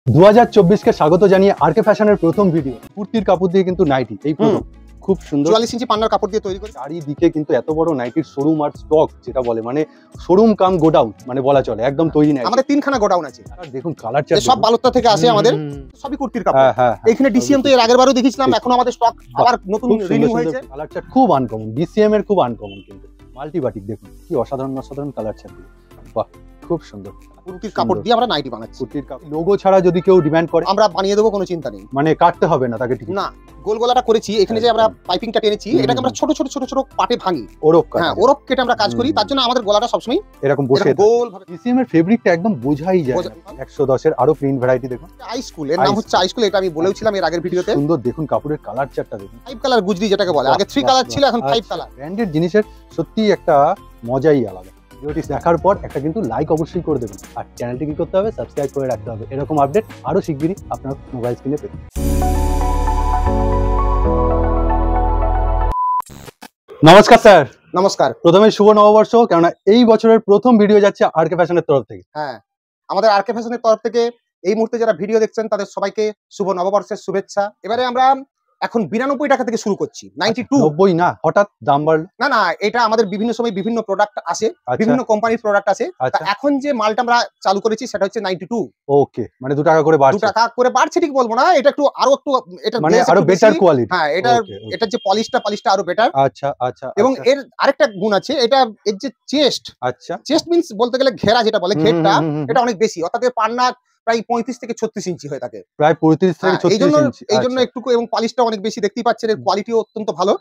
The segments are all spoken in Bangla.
2024 কে স্বাগত জানিয়ে আরকে ফ্যাশনের প্রথম ভিডিও কুর্তির কাপড় দিয়ে কিন্তু নাইটি এই প্রথম খুব সুন্দর 44 ইঞ্চি পান্নার কাপড় দিয়ে তৈরি করে চারিদিকে কিন্তু এত বড় নাইটির শোরুম আর স্টক যেটা বলে মানে শোরুম কাম গোডাউন মানে বলা চলে একদম তৈরি নাই আমাদের তিনখানা গোডাউন আছে। আর দেখুন কালার চার্ট সব বালুত্তা থেকে আসে আমাদের সবই কুর্তির কাপড়। এখানে ডিসিএম তো এর আগের বারও দেখেছিলাম, এখন আমাদের স্টক আবার নতুন রিনিউ হয়েছে। কালার চার্ট খুব আনকমন, ডিসিএম এর খুব আনকমন কিন্তু মাল্টিবাটিক দেখুন কি অসাধারণ অসাধারণ কালার চার্ট। বাহ খুব সুন্দর কুর্তির কাপড় দিয়ে আমরা নাইটি বানাচ্ছি। কুর্তির কাপড় লোগো ছাড়া যদি কেউ ডিমান্ড করে আমরা বানিয়ে দেবো, কোনো চিন্তা নেই, মানে কাটতে হবে না তাকে ঠিক না। গোল গলাটা করেছি, এখানে যে আমরা পাইপিংটা টেনেছি এটাকে আমরা ছোট ছোট ছোট ছোট পাটে ভাঙি, ওরপ হ্যাঁ ওরপ কেটে আমরা কাজ করি। তার জন্য আমাদের গলাটা সবসময় এরকম বসে গোল ভাবে। ডিসিএম এর ফেব্রিকটা একদম বোঝাই যায়। 110 এর আরো প্রিন্ট ভ্যারাইটি দেখুন। আই স্কুল এর নাম হচ্ছে আই স্কুল, এটা আমি বলেছিলাম এর আগের ভিডিওতে। সুন্দর দেখুন কাপড়ের কালার চার্টটা দেখুন, 5 কালার গুজরি যেটাকে বলে, আগে 3 কালার ছিল এখন 5 কালার। ব্র্যান্ডেড জিনিসের সত্যি একটা মজাই আলাদা। ভিডিওটি দেখার পর একটা কিন্তু লাইক অবশ্যই করে দেবেন, আর চ্যানেলটি কি করতে হবে সাবস্ক্রাইব করে রাখতে হবে। এরকম আপডেট আরো শিগগিরই আপনার মোবাইল স্ক্রিনে পেতে। নমস্কার স্যার। নমস্কার। প্রথমে শুভ নববর্ষ, কেননা এই বছরের প্রথম ভিডিও যাচ্ছে আরকে ফ্যাশনের তরফ থেকে। হ্যাঁ, আমাদের আরকে ফ্যাশনের তরফ থেকে এই মুহূর্তে যারা ভিডিও দেখছেন তাদের সবাইকে শুভ নববর্ষের শুভেচ্ছা। এবারে আমরা এখন 92 টাকা থেকে শুরু করছি। 92 90 না, হঠাৎ দাম বাড়লো? না না, এটা আমাদের বিভিন্ন সময় বিভিন্ন প্রোডাক্ট আসে, বিভিন্ন কোম্পানির প্রোডাক্ট আছে। এখন যে মালটা আমরা চালু করেছি সেটা হচ্ছে 92। ওকে, মানে 2 টাকা করে বাড়ছে। 2 টাকা করে বাড়ছে ঠিক বলবো না, এটা একটু আরো একটু এটা মানে আরো বেটার কোয়ালিটি। হ্যাঁ, এটা যে পলিশটা আরো বেটার। আচ্ছা আচ্ছা। এবং এর আরেকটা গুণ আছে, এটা এর যে চেস্ট, আচ্ছা চেস্ট মিন্স বলতে গেলে ঘেরা যেটা বলে, ঘেরটা এটা অনেক বেশি, অর্থাৎ পান্না প্রায় 35 থেকে 36 ইঞ্চি হয়ে থাকে, প্রায় 35 থেকে 36 ইঞ্চি। এই জন্য একটু, এবং পলিশটা অনেক বেশি দেখতেই পাচ্ছেন, এর কোয়ালিটিও অত্যন্ত ভালো।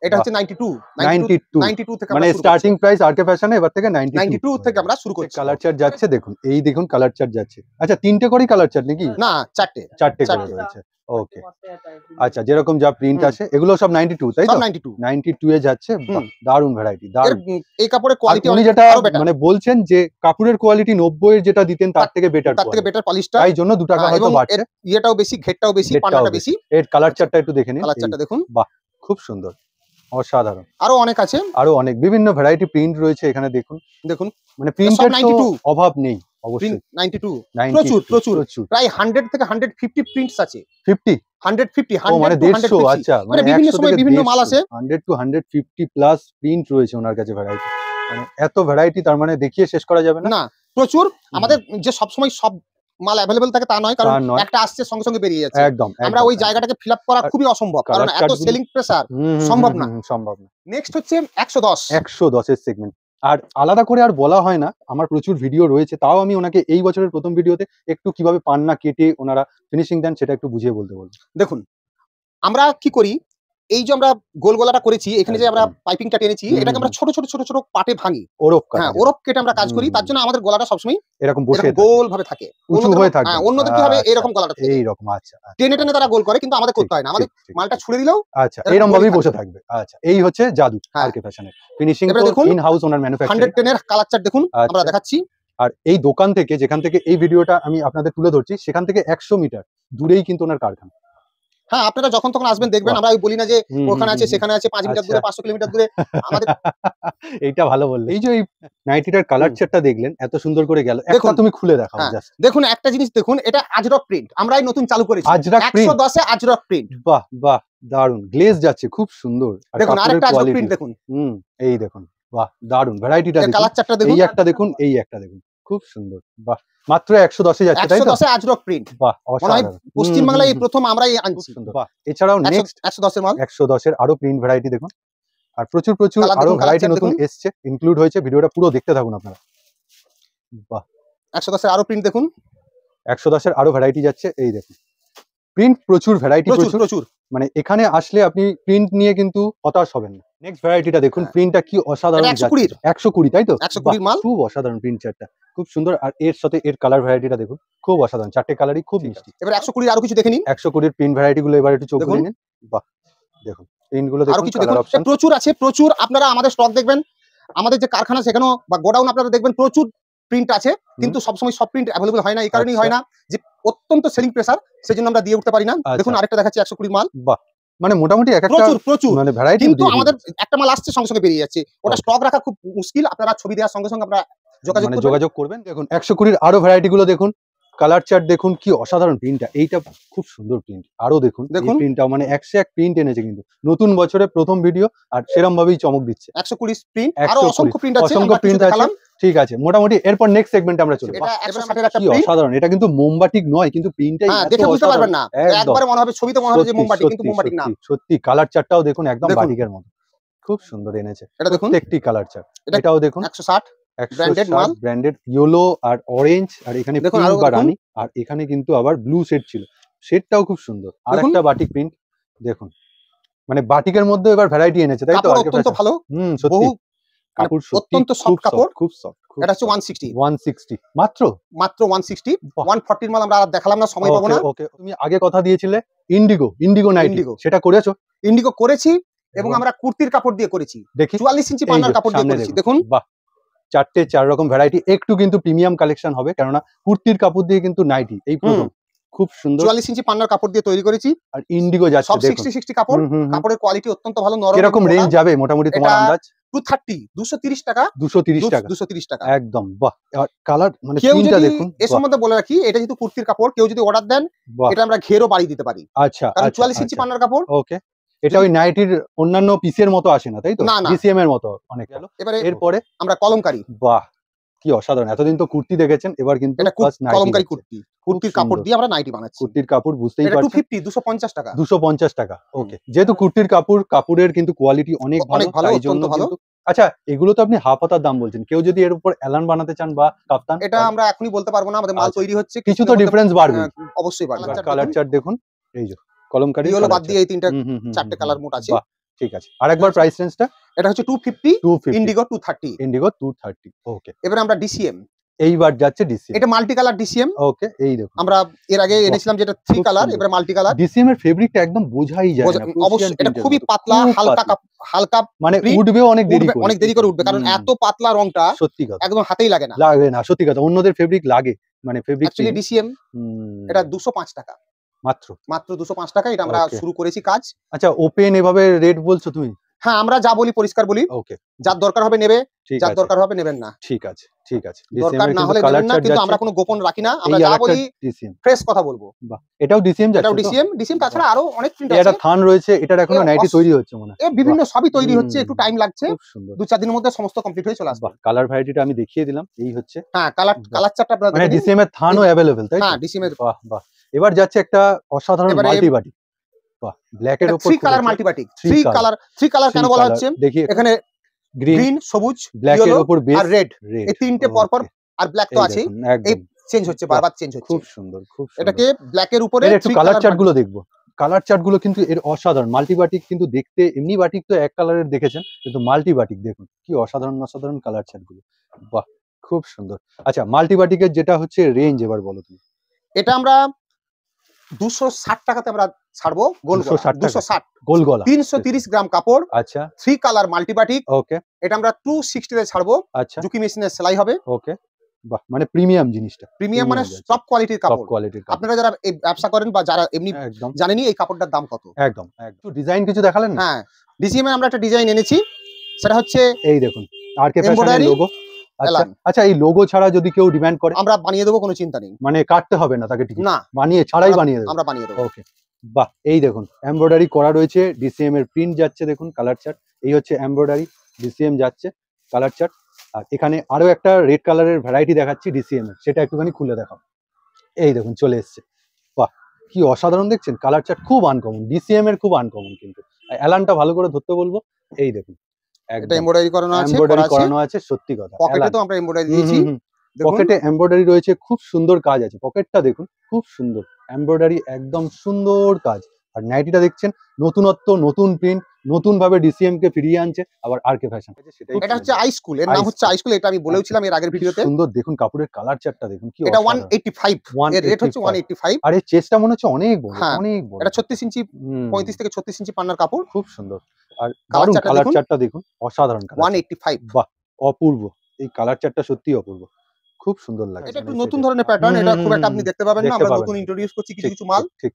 এটা হচ্ছে 92 থেকে মানে স্টার্টিং প্রাইস আরকে ফ্যাশনে এবার থেকে 92 থেকে আমরা শুরু করছি। কালার চার্ট যাচ্ছে দেখুন, এই দেখুন কালার চার্ট যাচ্ছে। আচ্ছা, 3টে করেই কালার চার্ট নাকি? না, 4টে করে রয়েছে। ওকে আচ্ছা, যেরকম যা প্রিন্ট আছে এগুলো সব 92 তাই তো? 92 এ যাচ্ছে। দারুন ভ্যারাইটি, দারুন। এই কাপড়ের কোয়ালিটি উনি যেটা মানে বলছেন যে কাপড়ের কোয়ালিটি 90 এর যেটা দিতেন তার থেকে বেটার পলিশটা, তাই জন্য 2 টাকা হয়তো বাড়ছে। ইয়েটাও বেশি, ঘেরটাও বেশি, পান্নাটা বেশি। এর কালার চার্টটা একটু দেখে নিন। কালার চার্টটা দেখুন, বাহ খুব সুন্দর, অসাধারণ। আরো অনেক আছে, আরো অনেক বিভিন্ন ভ্যারাইটি প্রিন্ট রয়েছে এখানে দেখুন। মানে প্রিন্টের তো অভাব নেই অবশ্যই। 92 প্রচুর প্রায় 100 থেকে 150 প্রিন্টস আছে। 150 মানে 150। আচ্ছা, মানে বিভিন্ন সময় বিভিন্ন মাল আছে। 100 টু 150 প্লাস প্রিন্ট রয়েছে ওনার কাছে ভ্যারাইটি। মানে এত ভ্যারাইটি, তার মানে দেখিয়ে শেষ করা যাবে না। প্রচুর। আমাদের যে সব সময় সব মাল अवेलेबल থাকে তা নয়, কারণ একটা আসছে সঙ্গে সঙ্গে বেরিয়ে যাচ্ছে। একদম, আমরা ওই জায়গাটাকে ফিল আপ করা খুবই অসম্ভব, কারণ এত সেলিং প্রেসার সম্ভব না। নেক্সট হচ্ছে 110 এর সেগমেন্ট। আর আলাদা করে আর বলা হয় না, আমার প্রচুর ভিডিও রয়েছে, তাও আমি ওনাকে এই বছরের প্রথম ভিডিওতে একটু কিভাবে পান্না কেটে ওনারা ফিনিশিং দেন সেটা একটু বুঝিয়ে বলতে বলবো। দেখুন আমরা কি করি, এই যে আমরা গোল গলাটা করেছি, এখানে যে আমরা পাইপিংটা টেনেছি এটাকে আমরা ছোট ছোট ছোট ছোট পাটে ভাঙি, ওরপ কেটে আমরা কাজ করি। তার জন্য আমাদের গলাটা সবসময় এরকম বসে গোল ভাবে থাকে, উঁচু হয়ে থাকে। অন্যদের কি হবে এরকম গলাটা থাকে এইরকম। আচ্ছা, টেনে টেনে তারা গোল করে, কিন্তু আমাদের করতে হয় না, আমাদের মালটা ছুড়ে দিলেও আচ্ছা এরকম ভাবেই বসে থাকবে। আচ্ছা, এই হচ্ছে জাদু আরকে ফ্যাশনের ফিনিশিং। তো ইন হাউস ওনার ম্যানুফ্যাকচারিং। 110 এর কালার চার্ট দেখুন, আমরা দেখাচ্ছি। আর এই দোকান থেকে, যেখান থেকে এই ভিডিওটা আমি আপনাদের তুলে ধরছি, সেখান থেকে 100 মিটার দূরেই কিন্তু ওনার কারখানা। হ্যাঁ, আপনারা যখন তখন আসবেন দেখবেন, আমরা বলি না যে ওখানে আছে সেখানে আছে, 5 মিটার দূরে 500 কিলোমিটার দূরে আমাদের। এইটা ভালো বললে। এই যে এই নাইটিটার কালার চার্টটা দেখলেন এত সুন্দর করে গেল, একটা তুমি খুলে দেখাও জাস্ট। দেখুন একটা জিনিস দেখুন, এটা আজরক প্রিন্ট, আমরাই নতুন চালু করেছি। 110 এ আজরক প্রিন্ট। বাহ বাহ, দারুন, গ্লেজ যাচ্ছে, খুব সুন্দর। দেখুন আরেকটা আজরক প্রিন্ট দেখুন। এই দেখুন, বাহ দারুন ভ্যারাইটিটা দেখুন। কালার চার্টটা দেখুন, এই একটা দেখুন, এই একটা দেখুন, খুব সুন্দর। বাহ, মাত্র 110 এ যাচ্ছে তাই তো? 110 এ আজরক প্রিন্ট। বাহ, অসাধারণ। পশ্চিম বাংলায় এই প্রথম আমরাই আনছি। বাহ, এছাড়াও নেক্সট 110 এর মাল, 110 এর আরো প্রিন্ট ভ্যারাইটি দেখুন। আর প্রচুর আরো ভ্যারাইটি নতুন এসছে, ইনক্লুড হয়েছে। ভিডিওটা পুরো দেখতে থাকুন আপনারা। বাহ, 110 এর আরো প্রিন্ট দেখুন। 110 এর আরো ভ্যারাইটি যাচ্ছে, এই দেখুন। প্রিন্ট প্রচুর, ভ্যারাইটি প্রচুর। মানে এখানে আসলে আপনি প্রিন্ট নিয়ে কিন্তু হতাশ হবেন না। নেক্সট ভ্যারাইটিটা দেখুন, প্রিন্টটা কি অসাধারণ। 120 তাই তো? 120 মাল, খুব অসাধারণ প্রিন্ট চার্টটা, খুব সুন্দর। আর এর সাথে এর কালার ভ্যারাইটিটা দেখুন, খুব অসাধারণ। 4টে কালারই খুব মিষ্টি। এবার 120 আরো কিছু দেখে নিন। 120 এর প্রিন্ট ভ্যারাইটি গুলো এবার একটু চোখ বুলিয়ে নিন। বাহ, দেখুন প্রিন্ট গুলো দেখুন, আরো কিছু দেখুন, প্রচুর আছে, প্রচুর। আপনারা আমাদের স্টক দেখবেন, আমাদের যে কারখানা সেখানেও বা গোডাউন আপনারা দেখবেন, প্রচুর প্রিন্ট আছে, কিন্তু সবসময় সব প্রিন্ট অ্যাভেলেবল হয় না। এই কারণেই হয় না যে অত্যন্ত সেলিং প্রেসার, সেজন্য আমরা দিয়ে উঠতে পারি না। দেখুন আরেকটা দেখাচ্ছি 120 মাল। বাহ, মানে মোটামুটি একটা প্রচুর মানে ভ্যারাইটি, কিন্তু আমাদের একটা মাল আসছে সঙ্গে সঙ্গে বেরিয়ে যাচ্ছে, ওটা স্টক রাখা খুব মুশকিল। আপনারা ছবি দেওয়ার সঙ্গে সঙ্গে আমরা যোগাযোগ করবেন। দেখুন 120 এর আরো ভ্যারাইটি গুলো দেখুন, কালার চার্ট দেখুন, কি অসাধারণ প্রিন্টটা। এইটা খুব সুন্দর প্রিন্ট। আরো দেখুন প্রিন্টটা, মানে 101 প্রিন্ট এনেছে কিন্তু নতুন বছরে প্রথম ভিডিও, আর সেরকম ভাবেই চমক দিচ্ছে। 120 প্রিন্ট, আরো অসংখ্য প্রিন্ট আছে, অসংখ্য প্রিন্ট আছে। ঠিক আছে, মোটামুটি এরপর নেক্সট সেগমেন্টে আমরা চলবো। এটা 160 এর একটা কি প্রিন্ট, অসাধারণ। এটা কিন্তু মোমবাটিক নয়, কিন্তু প্রিন্টটাই দেখে বুঝতে পারবেন না, একবারে মনে হবে, ছবিতে মনে হবে যে মোমবাটিক, কিন্তু মোমবাটিক না। সত্যি কালার চার্টটাও দেখুন একদম বাটিকের মতো, খুব সুন্দর এনেছে। এটা দেখুন প্রত্যেকটি কালার চার্ট। এটাও দেখুন 160 ব্র্যান্ডেড মাল, ব্র্যান্ডেড ইয়েলো আর অরেঞ্জ, আর এখানে পিঙ্ক বা রানী, আর এখানে কিন্তু আবার ব্লু শেড ছিল, শেডটাও খুব সুন্দর। আর একটা বাটিক প্রিন্ট দেখুন, মানে বাটিকের মধ্যে এবার ভ্যারাইটি এনেছে, তাই তো? অত্যন্ত ভালো, সত্যি কাপড় অত্যন্ত সফট কাপড়, খুব সফট। এটা হচ্ছে 160 মাত্র 160। 140 এর মাল আমরা আর দেখালাম না, সময় পাবো না। ওকে, তুমি আগে কথা দিয়েছিলে ইন্ডিগো নাইটি, সেটা করেছো? ইন্ডিগো করেছি, এবং আমরা কুর্তির কাপড় দিয়ে করেছি, দেখি 44 ইঞ্চি পান্নার কাপড় দিয়ে করেছি। দেখুন বাহ, 4 রকম ভ্যারাইটি, একটু কিন্তু প্রিমিয়াম কালেকশন হবে, কেননা কুর্তির কাপড় দিয়ে কিন্তু নাইটি এই প্রথম। খুব সুন্দর 44 ইঞ্চি পান্নার কাপড় দিয়ে তৈরি করেছি, আর ইন্ডিগো যাচ্ছে সব 60 কাপড়। কাপড়ের কোয়ালিটি অত্যন্ত ভালো, নরম। এরকম রেঞ্জ যাবে মোটামুটি তোমার আন্দাজ? 230 টাকা, 230 টাকা একদম। বাহ, কালার মানে প্রিন্টটা দেখুন। এর সম্বন্ধে বলে রাখি, এটা যেহেতু কুর্তির কাপড়, কেউ যদি অর্ডার দেন, এটা আমরা ঘেরও বাড়িয়ে দিতে পারি। আচ্ছা, কারণ 44 ইঞ্চি পান্নার কাপড়। ওকে, এটা ওই নাইটির অন্যান্য পিসের মতো আসে না, তাই তো? ডিসিএম এর মতো অনেক। এবারে এরপরে আমরা কলমকারী। বাহ, কি অসাধারণ। এতদিন তো কুর্তি দেখেছেন, এবার কিন্তু কলমকারী কুর্তির কাপড় দিয়ে আমরা নাইটি বানাচ্ছি। কুর্তির কাপড় বুঝতেই পারছেন, 250 টাকা। 250 টাকা। ওকে, যেহেতু কুর্তির কাপড়ের কিন্তু কোয়ালিটি অনেক ভালো, অত্যন্ত ভালো। আচ্ছা, এগুলো তো আপনি হাফ হাতার দাম বলছেন, কেউ যদি এর উপর এলান বানাতে চান বা কাপ্তান, এটা আমরা এখনই বলতে পারবো না, আমাদের মাল তৈরি হচ্ছে, কিছু তো ডিফারেন্স বাড়বে, অবশ্যই বাড়বে। কালার চার্ট দেখুন, এই যে কলমকারী ইয়েলো বাদ দিয়ে এই 4টে কালার মোট আছে। ঠিক আছে, আরেকবার প্রাইস রেঞ্জটা? এটা হচ্ছে 250, ইন্ডিগো 230। ওকে, এবারে আমরা ডিসিএম, এইবার যাচ্ছে ডিসিএম। এটা মাল্টি কালার ডিসিএম। ওকে, এই দেখুন, আমরা এর আগে এনেছিলাম যেটা 3 কালার, এবারে মাল্টি কালার। ডিসিএম এর ফেব্রিকটা একদম বোঝাই যায় না, অবশ্যই এটা খুবই পাতলা, হালকা, মানে উঠবেও অনেক দেরি করে উঠবে, কারণ এত পাতলা রংটা সত্যি কথা একদম হাতেই লাগে না, সত্যি কথা। অন্যদের ফেব্রিক লাগে, মানে ফেব্রিক। অ্যাকচুয়ালি ডিসিএম এটা 205 টাকা মাত্র 205 টাকা। এটা আমরা শুরু করেছি কাজ। আচ্ছা, ওপেন এভাবে রেট বলছো তুমি? হ্যাঁ, আমরা যা বলি পরিষ্কার বলি। ওকে, যার দরকার হবে নেবে, যার দরকার হবে নেবেন না। ঠিক আছে, দরকার না হলে নেবেন না, কিন্তু আমরা কোনো গোপন রাখি না, আমরা যা বলি ফ্রেশ কথা বলবো। বাহ, এটাও ডিসিএম যাচ্ছে? এটাও ডিসিএম, তাছাড়া আরো অনেক প্রিন্ট আছে। এটা থান রয়েছে, এটার এখনো নাইটি তৈরি হচ্ছে মনে হয়। বিভিন্ন সবই তৈরি হচ্ছে, একটু টাইম লাগছে, 2-4 দিনের মধ্যে সমস্ত কমপ্লিট হয়ে চলে আসবে। কালার ভ্যারাইটিটা আমি দেখিয়ে দিলাম, এই হচ্ছে। হ্যাঁ, কালার চার্টটা আপনারা মানে ডিসিএম এর থানও अवेलेबल, তাই? হ্যাঁ, ডিসিএম এর। বাহ, এবার যাচ্ছে একটা অসাধারণ মাল্টিবাটি। বাহ, ব্ল্যাক এর উপর 3 কালার মাল্টিবাটিক। 3 কালার কেন বলা হচ্ছে? দেখি, এখানে গ্রিন, সবুজ, ব্ল্যাক এর উপর আর রেড, এই তিনটে পরপর, আর ব্ল্যাক তো আছেই, এই চেঞ্জ হচ্ছে, বারবার চেঞ্জ হচ্ছে। খুব সুন্দর। এটাকে ব্ল্যাক এর উপরে একটু কালার চার্ট গুলো দেখবো। কালার চার্ট গুলো কিন্তু এর অসাধারণ। মাল্টিবাটিক কিন্তু দেখতে, এমনি বাটিক তো এক কালারের দেখেছেন, কিন্তু মাল্টিবাটিক দেখুন কি অসাধারণ কালার চার্ট গুলো। বাহ, খুব সুন্দর। আচ্ছা, মাল্টিবাটিকের যেটা হচ্ছে রেঞ্জ, এবার বলো তুমি। এটা আমরা 260 টাকাতে আমরা ছাড়বো, গোল গলা 330 গ্রাম কাপড়। আচ্ছা, 3 কালার মাল্টিবাটিক। ওকে, এটা আমরা 260 তে ছাড়বো। আচ্ছা, জুকি মেশিনের সেলাই হবে। ওকে, বাহ, মানে প্রিমিয়াম জিনিসটা, প্রিমিয়াম মানে টপ কোয়ালিটির কাপড়। আপনারা যারা এই ব্যবসা করেন বা যারা এমনি জানেনই এই কাপড়টার দাম কত। একদম। ডিজাইন কিছু দেখালেন না? হ্যাঁ, ডিসিএম এ আমরা একটা ডিজাইন এনেছি, সেটা হচ্ছে এই দেখুন, আরকে ফ্যাশনের লোগো। আচ্ছা, এই লোগো ছাড়া যদি কেউ ডিমান্ড করে, আমরা বানিয়ে দেবো, কোনো চিন্তা নেই। মানে কাটতে হবে না তাকে টিকিট? না, বানিয়ে ছাড়াই বানিয়ে দেবো, আমরা বানিয়ে দেবো। ওকে, বাহ, এই দেখুন এমব্রয়ডারি করা রয়েছে, ডিসিএম এর প্রিন্ট যাচ্ছে, দেখুন কালার চার্ট। এই হচ্ছে এমব্রয়ডারি, ডিসিএম যাচ্ছে, কালার চার্ট। আর এখানে আরো একটা রেড কালারের ভ্যারাইটি দেখাচ্ছি ডিসিএম এর, সেটা একটুখানি খুলে দেখাও। এই দেখুন চলে এসছে। বাহ, কি অসাধারণ দেখছেন, কালার চার্ট খুব আনকমন, ডিসিএম এর খুব আনকমন। কিন্তু অ্যালানটা ভালো করে ধরতে বলবো। এই দেখুন, এটা এমব্রয়ডারি করানো আছে, সত্যি কথা। পকেটে তো আমরা এমব্রয়ডারি দিয়েছি, পকেটে এমব্রয়ডারি রয়েছে, খুব সুন্দর কাজ আছে। পকেটটা দেখুন, খুব সুন্দর এমব্রয়ডারি, একদম সুন্দর কাজ। আর নাইটিটা দেখছেন, নতুনত্ব, নতুন প্রিন্ট, নতুন ভাবে ডিসিএম কে ফিরিয়ে আনছে আবার আরকে ফ্যাশন। এটা হচ্ছে আই স্কুল, এর নাম হচ্ছে আই স্কুল, এটা আমি বলেছিলাম এর আগের ভিডিওতে। সুন্দর দেখুন কাপড়ের কালার চার্টটা দেখুন, কি এটা 185, এর রেট হচ্ছে 185। আর এই চেস্টটা মনে হচ্ছে অনেক বড়, অনেক বড়। এটা 36 ইঞ্চি, 35 থেকে 36 ইঞ্চি পান্নার কাপড়, খুব সুন্দর। আর দারুণ কালার চার্টটা দেখুন, অসাধারণ কালার। 185, বাহ, অপূর্ব। এই কালার চার্টটা সত্যি অপূর্ব, খুব সুন্দর লাগে। এটা একটু নতুন ধরনের প্যাটার্ন, এটা খুব একটা আপনি দেখতে পাবেন না, আমরা নতুন ইন্ট্রোডিউস করছি কিছু মাল। ঠিক।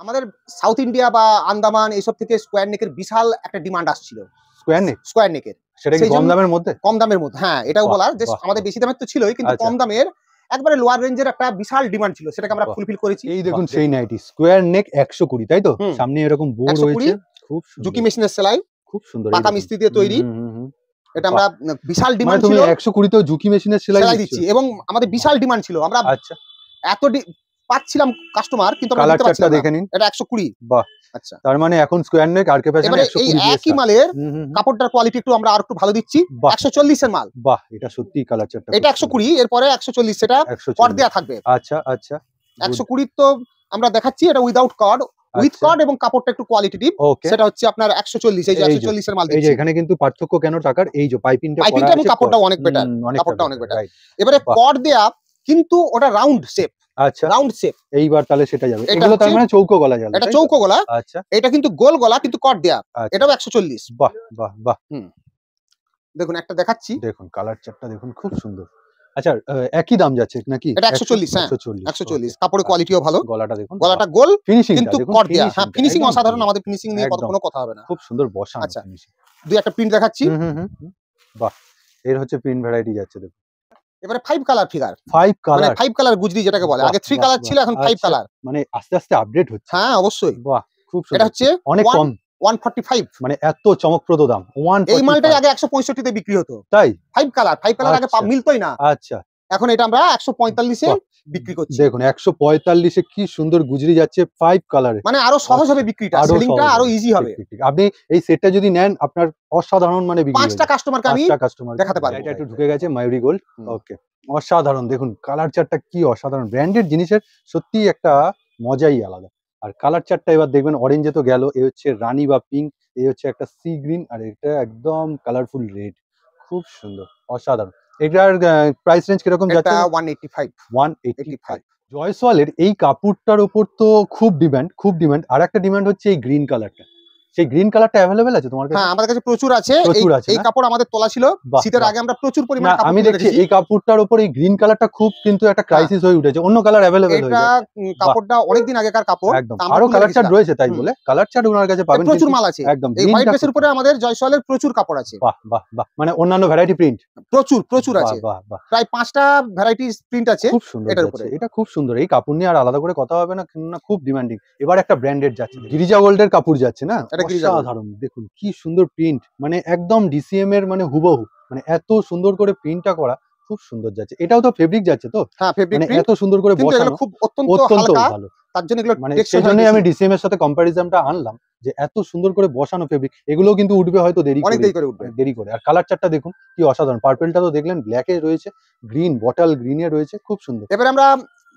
আমাদের সাউথ ইন্ডিয়া বা আন্দামান এইসব থেকে স্কোয়ার নেকের বিশাল একটা ডিমান্ড আসছিল। স্কোয়ার নেকের, সেটা কি কম দামের মধ্যে? কম দামের মধ্যে, হ্যাঁ, এটাও বলার যে আমাদের বেশি দামের তো ছিলই, কিন্তু কম দামের একবারে লোয়ার রেঞ্জের একটা বিশাল ডিমান্ড ছিল, সেটাকে আমরা ফুলফিল করেছি। এই দেখুন সেই নাইটি স্কোয়ার নেক 120, তাই তো? সামনে এরকম বো রয়েছে, খুব সুন্দর, জুকি মেশিনের সেলাই, খুব সুন্দর, পাকা মিস্ত্রি দিয়ে তৈরি। এটা আমরা বিশাল ডিমান্ড ছিল, 120 তো জুকি মেশিনের সেলাই দিচ্ছি, এবং আমাদের বিশাল ডিমান্ড ছিল। আমরা আচ্ছা এত পাচ্ছিলাম কাস্টমার, কিন্তু আমরা কালার দিতে পারছিলাম চার্টটা না। দেখে নিন। এটা 120। বাহ, আচ্ছা, তার মানে এখন স্কোয়ার নেক আরকে ফ্যাশনে 120 এই একই মালের কাপড়টার কোয়ালিটি একটু আমরা আরেকটু ভালো দিচ্ছি। 140 এর মাল। বাহ, এটা সত্যি কালার চার্টটা। এটা 120, এরপরে 140, সেটা কর্ড দেয়া থাকবে। আচ্ছা আচ্ছা, 120 তো আমরা দেখাচ্ছি, এটা উইদাউট কর্ড, উইথ কর্ড, এবং কাপড়টা একটু কোয়ালিটিভ, সেটা হচ্ছে আপনার 140। এই যে 140 এর মাল দিচ্ছি। এই যে এখানে কিন্তু পার্থক্য কেন টাকার, এই যে পাইপিংটা করা আছে, এবং কাপড়টাও অনেক বেটার, কাপড়টা অনেক বেটার। এবারে কর্ড দেয়া, কিন্তু ওটা রাউন্ড শেপ। আচ্ছা, রাউন্ড শেপ। এইবার তাহলে সেটা যাবে। এগুলো তার মানে চৌকো গলা যাবে। এটা চৌকো গলা। আচ্ছা, এটা কিন্তু গোল গলা, কিন্তু কর্ড দেয়া। এটাও 140। বাহ বাহ বাহ। দেখুন একটা দেখাচ্ছি, দেখুন কালার চার্টটা দেখুন, খুব সুন্দর। আচ্ছা, একই দাম যাচ্ছে নাকি? এটা 140। হ্যাঁ, 140। কাপড়ের কোয়ালিটিও ভালো। গলাটা দেখুন, গলাটা গোল, ফিনিশিং কিন্তু কর্ড দেয়া। হ্যাঁ, ফিনিশিং অসাধারণ, আমাদের ফিনিশিং নিয়ে কোনো কথা হবে না। খুব সুন্দর বসানো। আচ্ছা, দুই একটা প্রিন্ট দেখাচ্ছি। বাহ, এর হচ্ছে প্রিন্ট ভ্যারাইটি যাচ্ছে দেখুন। এবারে 5 কালার ফিগার, 5 কালার, মানে 5 কালার গুজরি যেটাকে বলে। আগে 3 কালার ছিল, এখন 5 কালার। মানে আস্তে আস্তে আপডেট হচ্ছে। হ্যাঁ, অবশ্যই। বাহ, খুব সুন্দর। এটা হচ্ছে অনেক কম, 145। মানে এত চমকপ্রদ দাম। এই মালটাই আগে 165 তে বিক্রি হতো। তাই? 5 কালার আগে মিলতোই না। আচ্ছা, এখন এটা আমরা 145 এ বিক্রি করছি। দেখুন 145 এ কি সুন্দর গুজরি যাচ্ছে 5 কালারে। মানে আরো সহজ হবে বিক্রিটা, সেলিংটা আরো ইজি হবে। আপনি এই সেটটা যদি নেন, আপনার অসাধারণ মানে বিক্রি হবে। 5টা কাস্টমারকে আমি দেখাতে পারবো। এটা একটু ঢুকে গেছে ময়ূরী গোল্ড। ওকে, অসাধারণ। দেখুন কালার চার্টটা কি অসাধারণ। ব্র্যান্ডেড জিনিসের সত্যি একটা মজাই আলাদা। আর কালার চার্টটা এবার দেখবেন, অরেঞ্জে তো গেল, এই হচ্ছে রানী বা পিঙ্ক, এই হচ্ছে একটা সি গ্রিন, আর এটা একদম কালারফুল রেড। খুব সুন্দর, অসাধারণ। এটার প্রাইস রেঞ্জ কিরকম যাচ্ছে? 185। জয়সওয়ালের এই কাপড়টার উপর তো খুব ডিমান্ড। আর একটা ডিমান্ড হচ্ছে এই গ্রিন কালারটা। সেই গ্রিন কালারটা अवेलेबल আছে তোমার কাছে? হ্যাঁ, আমাদের কাছে প্রচুর আছে। এই কাপড় আমাদের তোলা ছিল শীতের আগে, আমরা প্রচুর পরিমাণে কাপড় আমি দেখছি এই কাপড়টার উপর এই গ্রিন কালারটা খুব কিন্তু একটা ক্রাইসিস হয়ে উঠেছে। অন্য কালার अवेलेबल হয়ে যায়। এটা কাপড়টা অনেক দিন আগেকার কাপড়। একদম। আরো কালার চার্ট রয়েছে, তাই বলে কালার চার্ট ওনার কাছে পাবেন, প্রচুর মাল আছে। একদম। এই হোয়াইট বেসের উপরে আমাদের জয়সওয়ালের প্রচুর কাপড় আছে। বাহ বাহ বাহ, মানে অন্যান্য ভ্যারাইটি প্রিন্ট প্রচুর আছে। বাহ বাহ, প্রায় 5টা ভ্যারাইটিস প্রিন্ট আছে। খুব সুন্দর এটার উপরে। এটা খুব সুন্দর। এই কাপড় নিয়ে আর আলাদা করে কথা হবে না, কেননা খুব ডিমান্ডিং। এবার একটা ব্র্যান্ডেড যাচ্ছে, গিরিজা গোল্ডের কাপড় যাচ্ছে না, অসাধারণ। দেখুন কি সুন্দর প্রিন্ট, মানে একদম ডিসিএম এর মানে হুবহু, মানে এত সুন্দর করে প্রিন্টটা করা, খুব সুন্দর যাচ্ছে। এটাও তো ফেব্রিক যাচ্ছে তো? হ্যাঁ, ফেব্রিক প্রিন্ট। এত সুন্দর করে বসানো, খুব অত্যন্ত ভালো। তার জন্য এগুলো মানে সেজন্যই আমি ডিসিএম এর সাথে কম্পারিজনটা আনলাম, যে এত সুন্দর করে বসানো ফেব্রিক। এগুলো কিন্তু উঠবে হয়তো দেরি করে। আর কালার চার্টটা দেখুন কি অসাধারণ। পার্পলটা তো দেখলেন, ব্ল্যাকে রয়েছে, গ্রিন, বটল গ্রিনে রয়েছে, খুব সুন্দর। এবারে আমরা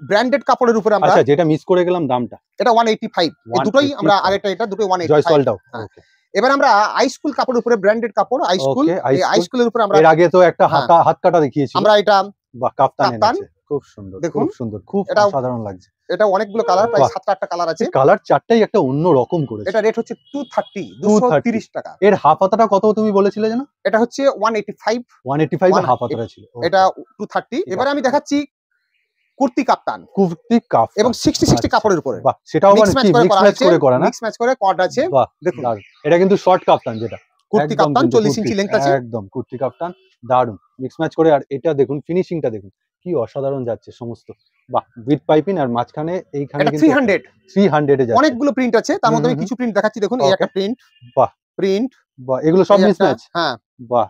ব্র্যান্ডেড কাপড়ের উপরে আমরা, আচ্ছা, যেটা মিস করে গেলাম দামটা, এটা 185। এই দুটোই আমরা, আরেকটা এটা, দুটোই 185। জয়সওয়ালটাও। ওকে। এবার আমরা আইস্কুল কাপড়ের উপরে, ব্র্যান্ডেড কাপড় আইস্কুল, এই আইস্কুলের উপরে আমরা এর আগে তো একটা হাত কাটা দেখিয়েছি আমরা। এটা বাহ, কাপ্তান এনেছে, খুব সুন্দর, খুব সুন্দর, খুব অসাধারণ লাগছে। এটা অনেকগুলো কালার, প্রায় 7-8টা কালার আছে। কালার চারটাই একটা অন্য রকম করেছে। এটা রেট হচ্ছে 230 টাকা। এর হাফ হাতাটা কত তুমি বলেছিলে জানো? এটা হচ্ছে 185 এর হাফ হাতাটা ছিল। এটা 230। এবারে আমি দেখাচ্ছি কুর্তি কাপ্তান এবং 60 কাপড়ের উপরে। বাহ, সেটাও মানে কি মিক্স ম্যাচ করে করা না? মিক্স ম্যাচ করে কর্ড আছে। দেখুন এটা কিন্তু শর্ট কাপ্তান, যেটা কুর্তি কাপ্তান 40 ইঞ্চি লেংথ আছে। একদম কুর্তি কাপ্তান, দারুন মিক্স ম্যাচ করে। আর এটা দেখুন ফিনিশিংটা দেখুন কি অসাধারণ যাচ্ছে সমস্ত। বাহ, উইথ পাইপিং, আর মাঝখানে এইখানে কিন্তু 300 এ যাচ্ছে। অনেকগুলো প্রিন্ট আছে, তার মধ্যে আমি কিছু প্রিন্ট দেখাচ্ছি। দেখুন এই একটা প্রিন্ট। বাহ, প্রিন্ট, বাহ, এগুলো সব মিক্স ম্যাচ। হ্যাঁ, বাহ,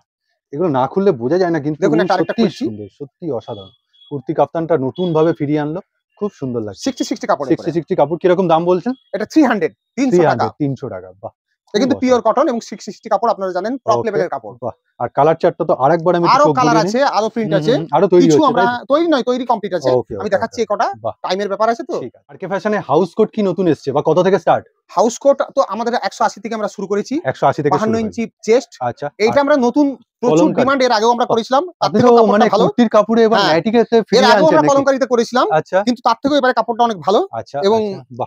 এগুলো না খুললে বোঝা যায় না, কিন্তু দেখুন একটা আরেকটা সুন্দর, সত্যি অসাধারণ। কুর্তি কাপ্তানটা নতুন ভাবে ফিরিয়ে আনলো, খুব সুন্দর লাগছে। 60 কাপড়। 60 কাপড় কিরকম দাম বলছেন? এটা 300 টাকা। বাহ, এটা কিন্তু পিওর কটন এবং 60 কাপড়, আপনারা জানেন টপ লেভেলের কাপড়। বাহ, আর কালার চার্টটা তো আরেকবার আমি আরো কালার আছে, আরো প্রিন্ট আছে, আরো তৈরি কিছু হচ্ছে। আমরা তৈরি কমপ্লিট আছে। আমি দেখাচ্ছি এই কটা, টাইমের ব্যাপার আছে তো। ঠিক আছে। আরকে ফ্যাশনে হাউস কোট কি নতুন এসেছে বা কত থেকে স্টার্ট? হাউস কোট তো আমাদের 180 থেকে আমরা শুরু করেছি। 180 থেকে 52 ইঞ্চি চেস্ট। আচ্ছা, এইটা আমরা নতুন প্রচুর ডিমান্ড, এর আগেও আমরা করেছিলাম। আপনি তো মানে কুর্তির কাপড়ে এবার নাইটিকে ফিরিয়ে আনছেন। আমরা কলমকারীতে করেছিলাম, কিন্তু তার থেকেও এবারে কাপড়টা অনেক ভালো। এবং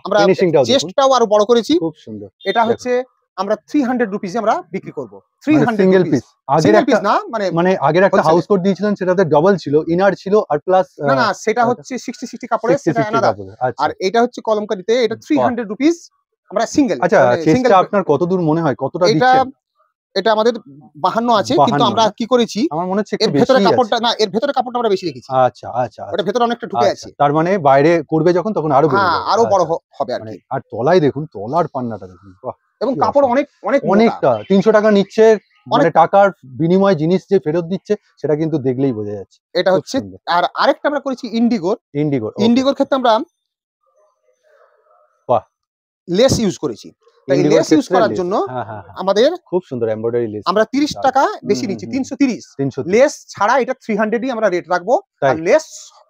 আমরা চেস্টটাও আরো বড় করেছি, খুব সুন্দর। এটা হচ্ছে আমরা 300 রুপিস আমরা বিক্রি করব। 300 সিঙ্গেল পিস। আগের একটা না, মানে আগের একটা হাউস কোট দিয়েছিলেন, সেটাতে ডাবল ছিল, ইনার ছিল, আর প্লাস না সেটা হচ্ছে 60 কাপড়ে, সেটা আলাদা। আর এটা হচ্ছে কলমকারীতে, এটা 300 রুপিস আমরা সিঙ্গেল। আচ্ছা, চেষ্টা আপনার কতদূর মনে হয়, কতটা দিচ্ছেন? এটা আমাদের 52 আছে, কিন্তু 52 আমরা কি করেছি আমার মনে হচ্ছে এর একটু ভেতরে বেশি কাপড়টা আছে। না, এর ভেতরে কাপড়টা আমরা বেশি রেখেছি। আচ্ছা, আচ্ছা, ওটা ভেতরে অনেকটা ঢুকে আচ্ছা। আছে। তার মানে বাইরে করবে যখন তখন আরো বেড়ে হ্যাঁ, যাবে। আরো বড় আচ্ছা। হবে আর মানে কি। আর তলায় দেখুন, তলার পান্নাটা দেখুন। বাহ! এবং কি কাপড় অসাধারণ। অনেক অনেক মোটা। অনেকটা ৩০০ টাকা নিচ্ছে, মানে অনেক টাকার বিনিময়ে জিনিস যে ফেরত দিচ্ছে সেটা কিন্তু দেখলেই বোঝা যাচ্ছে। এটা খুব হচ্ছে। সুন্দর। আর আরেকটা আমরা করেছি ইন্ডিগোর। ইন্ডিগোর, ওকে। ইন্ডিগোর ক্ষেত্রে আমরা বাহ! লেস ইউজ করেছি। তাই ইন্ডিগোর লেস ইউজ ক্ষেত্রে করার লেস। জন্য হ্যাঁ, হ্যাঁ, হ্যাঁ। আমাদের খুব সুন্দর এমব্রয়ডারি লেস। আমরা 30 দারুণ। টাকা হুম, বেশি হুম, নিচ্ছি, হুম। 330। ৩৩০। লেস ছাড়া এটা 300 ই আমরা রেট রাখবো। আর তাই? লেস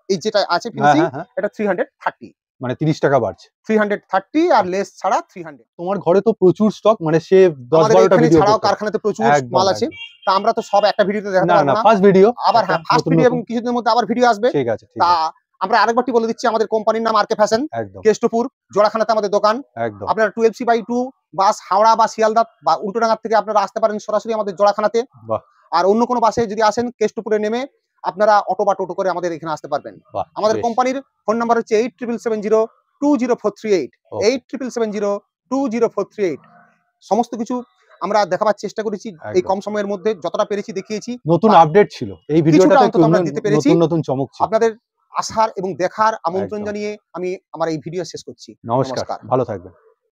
এই যেটা আছে হ্যাঁ, ফিনিশিং, হ্যাঁ, হ্যাঁ। এটা 330। মানে ৩০ টাকা বাড়ছে। 330 আর বাহ! লেস ছাড়া 300। তোমার ঘরে তো প্রচুর স্টক, মানে সে ১০-১২ আমাদের টা এখানে ভিডিও ছাড়াও করতে হবে। কারখানাতে প্রচুর একদম, মাল আছে। একদম। তা আমরা তো সব একটা ভিডিওতে দেখাতে না, পারবো না, না। First video. আবার একটা হ্যাঁ, ফার্স্ট নতুন, ভিডিও এবং নতুন। কিছুদিনের মধ্যে আবার ভিডিও আসবে। ঠিক আছে, ঠিক তা আছে। আমরা আরেকবারটি বলে দিচ্ছি, আমাদের কোম্পানির নাম আরকে ফ্যাশন, একদম, কেষ্টপুর জোড়াখানাতে আমাদের দোকান। একদম। আপনারা 12C/2 বাস হাওড়া বা শিয়ালদা বা উল্টোডাঙ্গা থেকে আপনারা আসতে পারেন সরাসরি আমাদের জোড়াখানাতে। বাহ! আর অন্য কোনো বাসে যদি আসেন কেষ্টপুরে নেমে আপনারা অটো বা টোটো করে আমাদের এখানে আসতে পারবেন। বাহ! আমাদের বেশ। কোম্পানির ফোন নাম্বার হচ্ছে 8770204438, ওকে। 8770204438। সমস্ত কিছু আমরা দেখাবার চেষ্টা করেছি এই একদম। কম সময়ের মধ্যে, যতটা পেরেছি দেখিয়েছি। নতুন বা আপডেট ছিল। এই কিছুটা ভিডিওটাতে একটু অন্তত আমরা দিতে পেরেছি। নতুন, নতুন চমক ছিল। আপনাদের আসার এবং দেখার আমন্ত্রণ একদম। জানিয়ে আমি আমার এই ভিডিও শেষ করছি। নমস্কার। নমস্কার। ভালো থাকবেন।